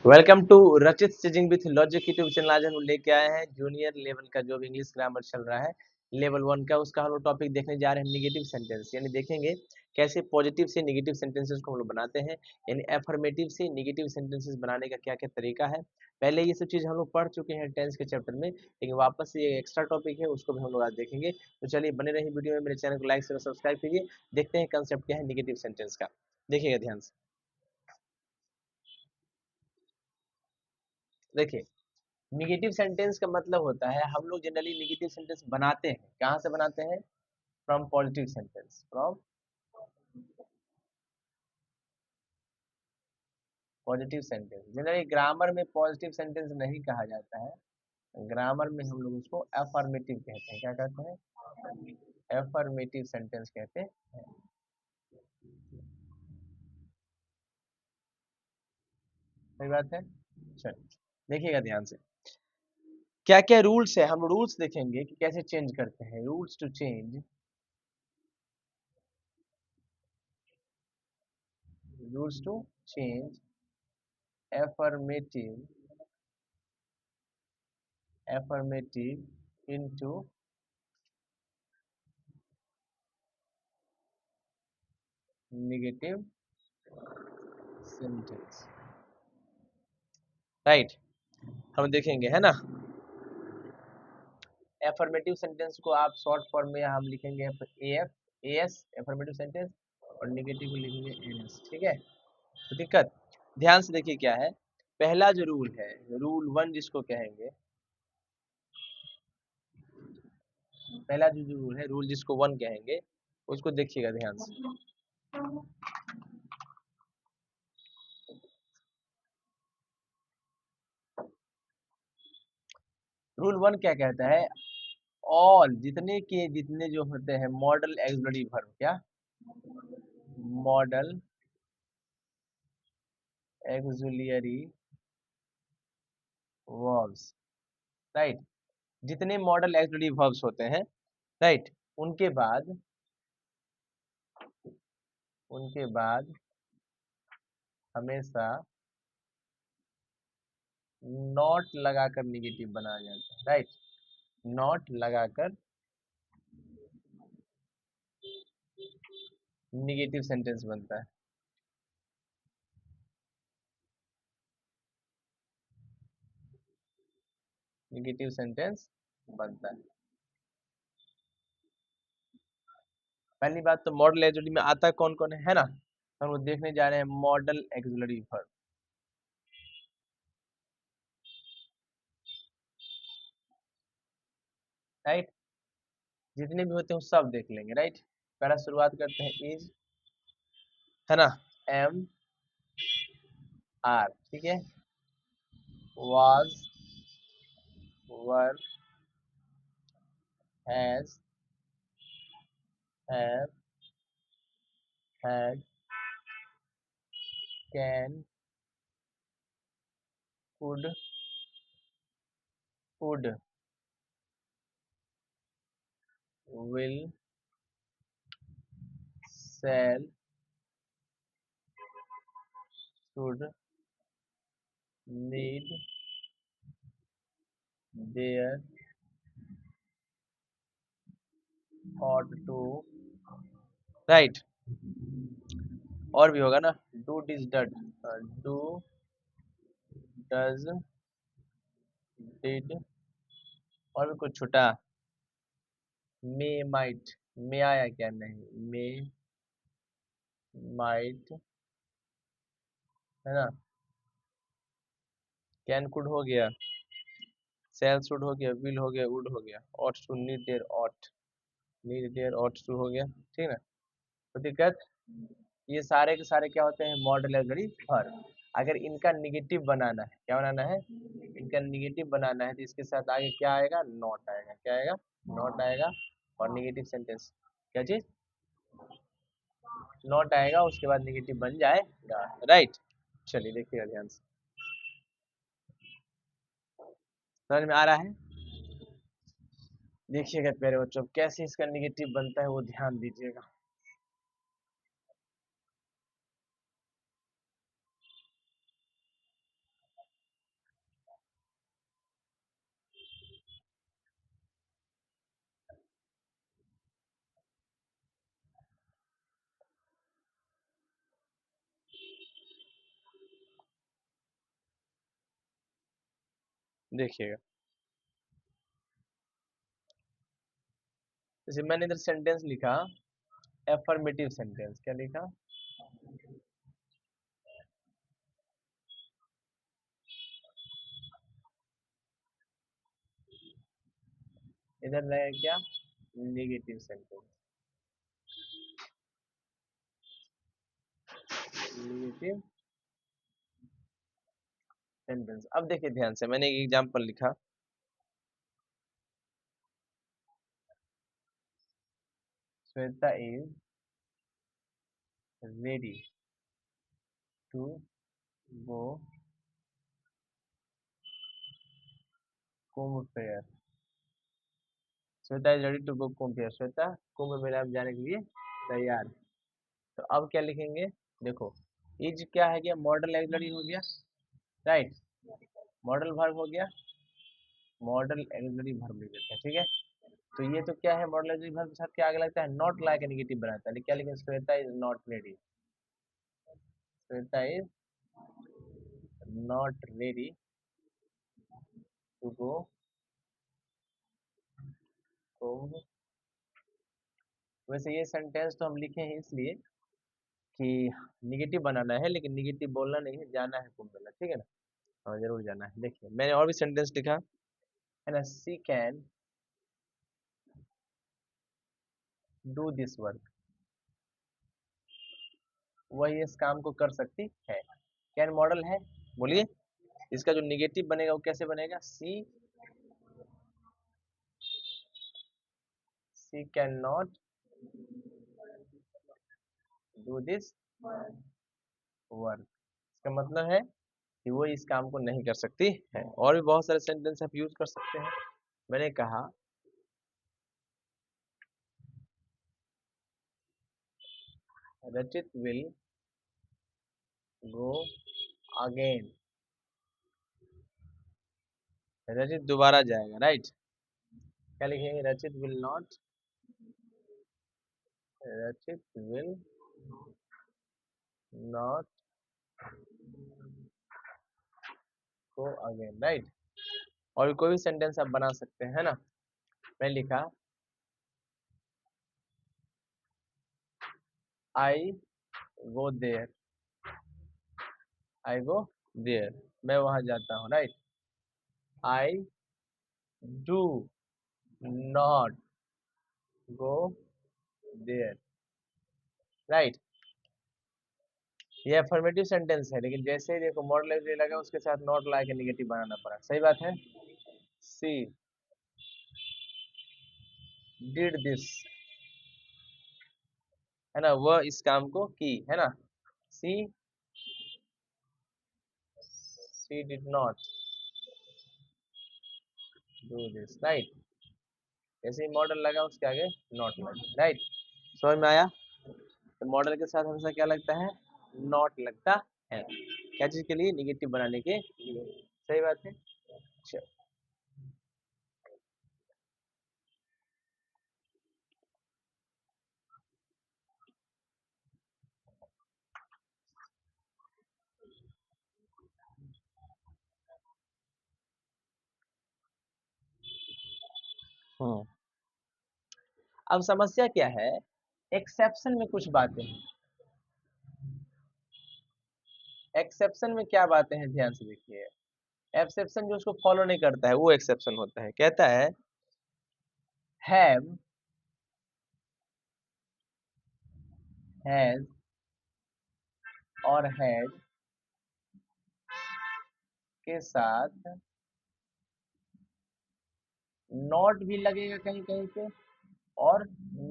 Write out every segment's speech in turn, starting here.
Welcome to रचित stitching with logic YouTube channel. आज हम लेके आए हैं जूनियर लेवल का जो भी इंग्लिश ग्रामर चल रहा है लेवल 1 का, उसका हम लोग टॉपिक देखने जा रहे हैं निगेटिव सेंटेंस। यानी देखेंगे कैसे पॉजिटिव से निगेटिव सेंटेंसेस को हम लोग बनाते हैं, यानी एफर्मेटिव से निगेटिव सेंटेंसेस बनाने का क्या क्या तरीका है। पहले ये सब चीज हम लोग पढ़ चुके हैं टेंस के चैप्टर में, लेकिन वापस से ये एक्स्ट्रा टॉपिक है, उसको भी हम लोग आज देखेंगे। तो चलिए बने रहिए वीडियो में, मेरे चैनल को लाइक शेयर सब्सक्राइब कीजिए। देखते हैं कंसेप्ट क्या है निगेटिव सेंटेंस का, देखिएगा ध्यान से। देखिए, निगेटिव सेंटेंस का मतलब होता है, हम लोग जनरली निगेटिव सेंटेंस बनाते हैं, कहाँ से बनाते हैं? From positive sentence, from positive sentence. Generally grammar में पॉजिटिव सेंटेंस नहीं कहा जाता है, ग्रामर में हम लोग उसको अफर्मेटिव कहते हैं। क्या कहते हैं? अफर्मेटिव सेंटेंस कहते हैं। सही बात है। चलिए देखिएगा ध्यान से, क्या क्या रूल्स है, हम रूल्स देखेंगे कि कैसे चेंज करते हैं। Rules to change, rules to change affirmative affirmative into negative sentence, right. हम देखेंगे है ना, एफर्मेटिव सेंटेंस को आप शॉर्ट फॉर्म में हम लिखेंगे F A S, affirmative sentence, और नेगेटिव को लिखेंगे एन एस। ठीक है, तो दिक्कत ध्यान से देखिए क्या है। पहला जो रूल है, रूल 1 जिसको कहेंगे, पहला जो रूल है, रूल जिसको 1 कहेंगे, उसको देखिएगा ध्यान से। रूल 1 क्या कहता है? ऑल, जितने के जितने जो होते हैं मॉडल एक्सुलरी वर्ब, क्या मॉडल एक्सुलरी वर्ब्स, राइट। जितने मॉडल एक्सुलरी वर्ब्स होते हैं, राइट, उनके बाद उनके बाद हमेशा नॉट लगाकर निगेटिव बनाया जाता है, राइट। नॉट लगाकर निगेटिव सेंटेंस बनता है। निगेटिव सेंटेंस बनता है। पहली बात तो मॉडल एक्सुलरी में आता कौन कौन है ना, हम लोग देखने जा रहे हैं मॉडल एक्सुलरी वर्ब, राइट। जितने भी होते हैं वो सब देख लेंगे, राइट। पहला शुरुआत करते हैं इज, है ना, एम आर, ठीक है, was, were, has, have, had, can, could, would, will, shall, should, need, dare, ought to, right. और भी होगा ना, do, does, did, do, does, did, और भी कुछ छुटा, मे, माइट, मे आया क्या? नहीं, मे, माइट, है ना, कैन, कुड हो गया, शैल, शुड हो गया, विल हो गया, वुड हो गया, ought to, need, dare, ought, need, dare, ought to हो गया, ठीक है ना। तो दिक्कत, ये सारे के सारे क्या होते हैं? मॉडल एग्री वर्ब। अगर इनका निगेटिव बनाना है, क्या बनाना है? इनका निगेटिव बनाना है, तो इसके साथ आगे क्या आएगा? नॉट आएगा। क्या आएगा? नॉट आएगा। और निगेटिव सेंटेंस, क्या चीज? नॉट आएगा, उसके बाद निगेटिव बन जाएगा, राइट। चलिए देखिएगा ध्यान से, समझ में आ रहा है? देखिएगा प्यारे बच्चों, कैसे इसका निगेटिव बनता है वो ध्यान दीजिएगा। देखिएगा, जैसे मैंने इधर सेंटेंस लिखा, एफर्मेटिव सेंटेंस, क्या लिखा? इधर रहेगा क्या? Negative sentence, negative sentence. अब देखिए ध्यान से, मैंने एक एग्जांपल लिखा, Shweta is ready to go Kumbh fair. Shweta is ready to go Kumbh fair, Shweta Kumbh Mela में जाने के लिए तैयार है। तो अब क्या लिखेंगे? देखो, इज क्या है, क्या मॉडल ऑक्सिलरी हो गया, राइट, मॉडल वर्ब हो गया, मॉडल ऑक्सिलरी वर्ब लिख देते हैं, ठीक है। तो ये तो क्या है, मॉडल ऑक्सिलरी वर्ब के साथ क्या आगे लगता है? नॉट लाइक नेगेटिव बनाता है, क्या लिखेंगे? Shweta is not ready, Shweta is not ready to go Kumbh. वैसे ये सेंटेंस तो हम लिखे हैं इसलिए कि निगेटिव बनाना है, लेकिन निगेटिव बोलना नहीं है, जाना है कुंभ मेला, ठीक है ना। हाँ जरूर जाना है। देखिए मैंने और भी सेंटेंस लिखा है ना, सी कैन डू दिस वर्क, वह इस काम को कर सकती है। कैन मॉडल है, बोलिए, इसका जो निगेटिव बनेगा वो कैसे बनेगा? She can not do this work, इसका मतलब है कि वो इस काम को नहीं कर सकती है। और भी बहुत सारे सेंटेंस आप यूज कर सकते हैं। मैंने कहा रचित विल गो अगेन, रचित दोबारा जाएगा, राइट। क्या लिखेंगे? रचित विल नॉट, रचित will not go again, right. और भी कोई भी सेंटेंस आप बना सकते हैं, है ना। मैं लिखा आई go there, I go there, मैं वहां जाता हूँ, right. I do not go there, right. ये अफर्मेटिव सेंटेंस है, लेकिन जैसे ही देखो मॉडल लगा उसके साथ नॉट ला के निगेटिव बनाना पड़ा, सही बात है। सी डिड दिस, है ना, वह इस काम को की, है ना। She she did not do this, right. जैसे ही मॉडल लगा उसके आगे नॉट लगा, राइट। समझ में आया? तो मॉडल के साथ हमेशा क्या लगता है? नॉट लगता है। क्या चीज के लिए? निगेटिव बनाने के लिए, सही बात है। चलो। हम्म। अब समस्या क्या है? एक्सेप्शन में कुछ बातें हैं। एक्सेप्शन में क्या बातें हैं, ध्यान से देखिए। एक्सेप्शन जो उसको फॉलो नहीं करता है वो एक्सेप्शन होता है। कहता है हैव, हैज और हैड के साथ नॉट भी लगेगा कहीं कहीं पे, और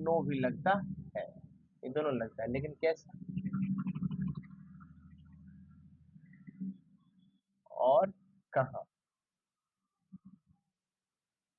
नो भी लगता है, ये दोनों लगता है, लेकिन कैसे और कहाँ,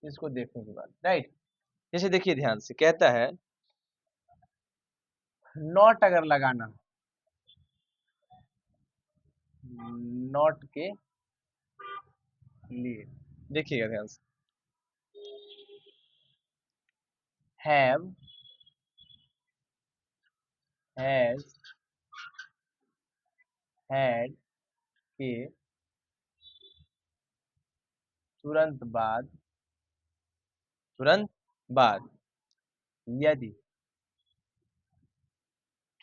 इसको देखने की बात, राइट। जैसे देखिए ध्यान से, कहता है नॉट अगर लगाना, नॉट के लिए, देखिएगा ध्यान से, हैव, हैज, हैड के तुरंत बाद, तुरंत बाद यदि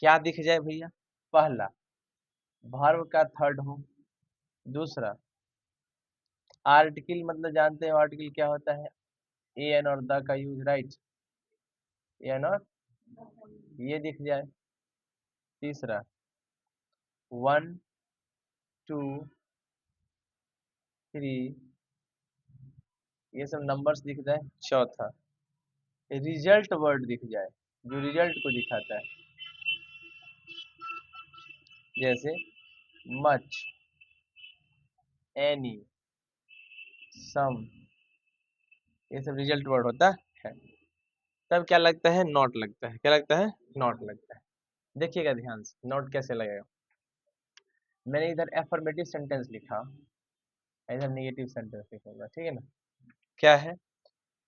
क्या दिख जाए भैया, पहला वर्ब का थर्ड हो, दूसरा आर्टिकल, मतलब जानते हैं आर्टिकल क्या होता है, एन और द का यूज, राइट, एन और ये दिख जाए, तीसरा वन टू थ्री ये सब नंबर्स दिख जाए, चौथा रिजल्ट वर्ड दिख जाए जो रिजल्ट को दिखाता है, जैसे मच, एनी, सम, ये सब रिजल्ट वर्ड होता है। तब क्या लगता है, नॉट लगता है, क्या लगता है, नॉट लगता है। देखिएगा ध्यान से नोट कैसे लगेगा। मैंने इधर एफर्मेटिव सेंटेंस लिखा, इधर नेगेटिव सेंटेंस लिखूंगा, ठीक है ना। क्या है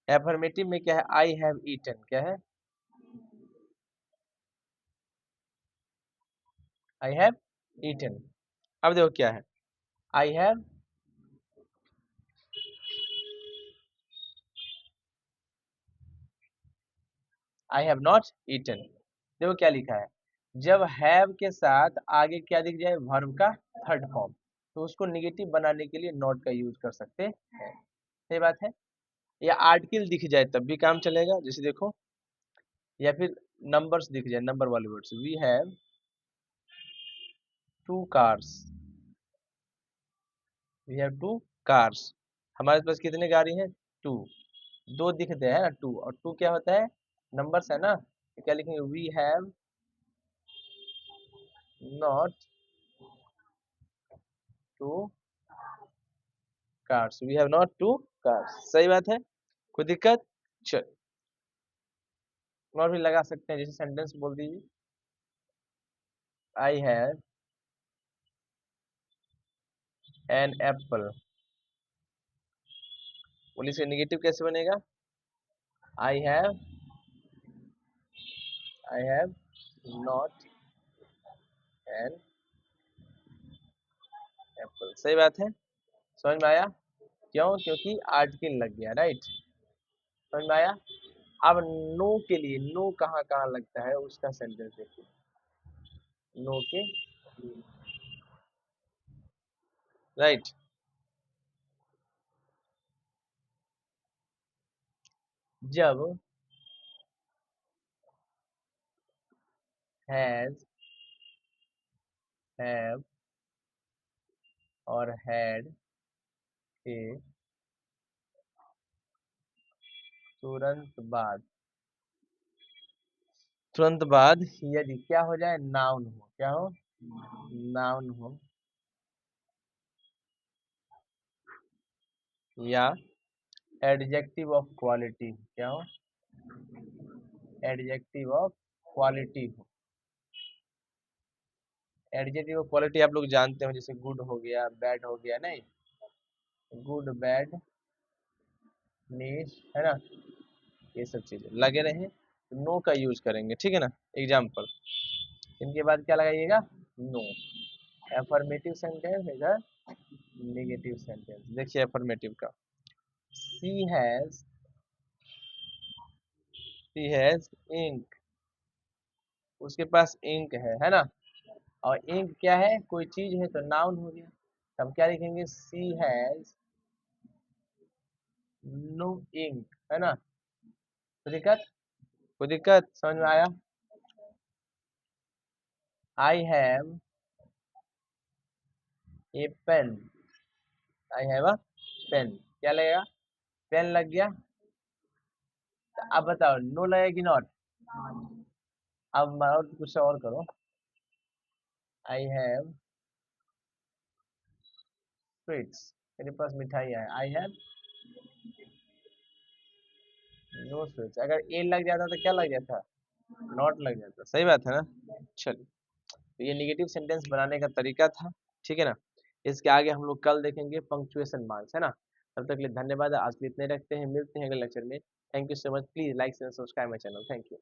एफर्मेटिव में, क्या है, आई हैव ईटन, क्या है, आई हैव ईटन। अब देखो क्या है, I have, I have not eaten. देखो क्या लिखा है, जब हैव के साथ आगे क्या दिख जाए, वर्ब का थर्ड फॉर्म, तो उसको निगेटिव बनाने के लिए नॉट का यूज कर सकते हैं, सही बात है। या आर्टिकल दिख जाए तब भी काम चलेगा, जैसे देखो, या फिर नंबर्स दिख जाए, नंबर वाले words, we have two cars, we have two cars, हमारे पास कितने गाड़ी हैं, टू, दो दिखते हैं ना टू, और टू क्या होता है, नंबर्स है ना, तो क्या लिखेंगे, we have not two cars, we have not two cars, सही बात है, कोई दिक्कत। चल, और भी लगा सकते हैं, जैसे सेंटेंस बोल दीजिए, आई हैव एन एप्पल, बोलिए इसका निगेटिव कैसे बनेगा, आई have, I have not an apple, सही बात है, समझ में आया, क्यों, क्योंकि आर्टिकल लग गया, राइट, समझ में आया। अब नो के लिए, नो कहाँ कहाँ लगता है उसका सेंटेंस देखिए, नो के, राइट, जब हैज, हैव और हैड के तुरंत बाद, तुरंत बाद यदि क्या हो जाए, नाउन हो, क्या हो, नाउन हो, या एडजेक्टिव ऑफ क्वालिटी, क्या हो, एडजेक्टिव ऑफ क्वालिटी हो, एडजेक्टिव ऑफ क्वालिटी आप लोग जानते हो, जैसे गुड हो गया, बैड हो गया, नहीं, गुड बैड नीच, है ना, ये सब चीजें लगे रहे तो नो का यूज करेंगे, ठीक है ना। एग्जाम्पल, इनके बाद क्या लगाइएगा, नो, एफर्मेटिव सेंटेंस, इधर नेगेटिव सेंटेंस। देखिए एफर्मेटिव का, सी हैज, सी हैज इंक, उसके पास इंक है ना, और इंक क्या है, कोई चीज है तो नाउन हो गया, तब क्या लिखेंगे, सी हैज नो इंक, है ना, कोई दिक्कत, कोई दिक्कत, समझ में आया। I have a pen, I have a pen, क्या लगेगा, पेन लग गया, तो अब बताओ नो लगेगा कि नॉट, अब और कुछ और करो, आई हैव स्वीट्स, मेरे पास मिठाई है, आई हैव नो स्वीट्स, अगर ए लग जाता तो क्या लग जाता, नॉट लग जाता, सही बात है ना। चलिए, तो ये नेगेटिव सेंटेंस बनाने का तरीका था, ठीक है ना। इसके आगे हम लोग कल देखेंगे पंक्चुएशन मार्क्स, है ना। तब तक के लिए धन्यवाद, आज के लिए इतने रखते हैं, मिलते हैं अगले लेक्चर में। Thank you so much, please like and subscribe my channel, thank you.